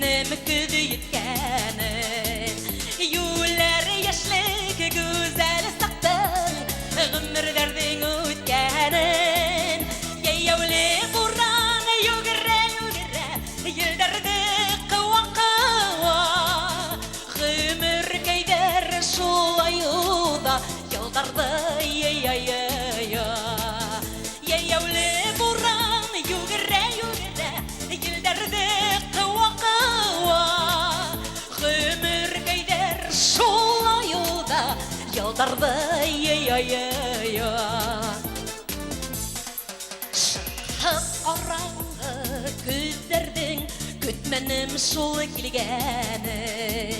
benim kızı yetkeni Yular yaşlık güzel saktan Gümür derdin ötkenin Yeyavli buran yugre Yıldardı kıva kıva Gümür keyder sulayuda Yıldardı Yeyavli buran yugre Yıldardı kıva kıva Gümür keyder sulayuda Yıldardı Orangı küzderdin Kütmenim sul kilgeni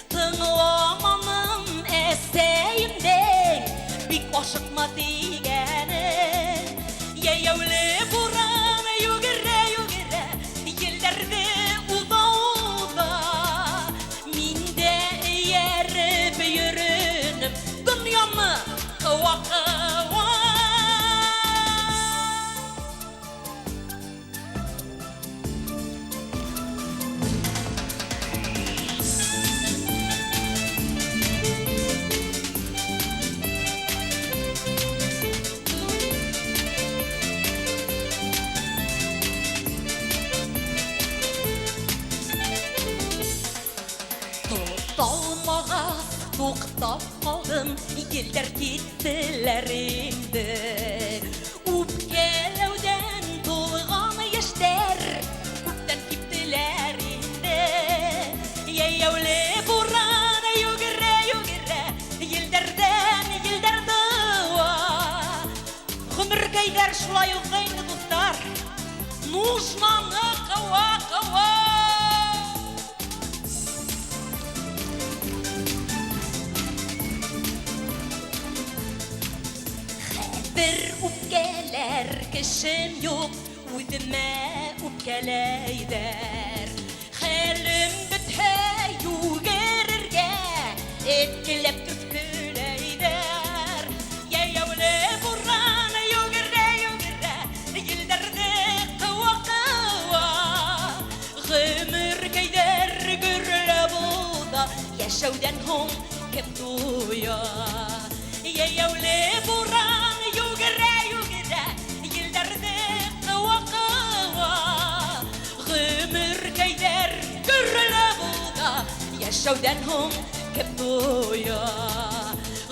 Tınlamanın eseyimden Bir koşukma digeni Yeyavli buran yugire Yıldardı uda Minde yer büyürünüm Dünyamı kıva Dalmağa to'xtab qoldim Yillar ketdilar endi O'pkalovdan to'lg'on yoshlar Ko'kdan ketdilar endi Yeyavli buran yugire Yildardan Gümür keyder shulay uzaydi do'stlar Nuzmani qava Bir upkeler kişim yok Uydime upkeleyder Helim büthe yugerirge Etkilep türküleyder Yeyavli buran yugire Yıldardı kıva Gümür keyder gürle buda Yaşavdan hon kim duya Yeyavli buran yugire Yıldardı kıva Gümür keyder gürle buda Yaşavdan hon kim duya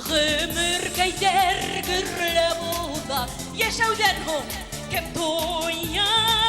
Gümür keyder gürle buda Yaşavdan hon kim duya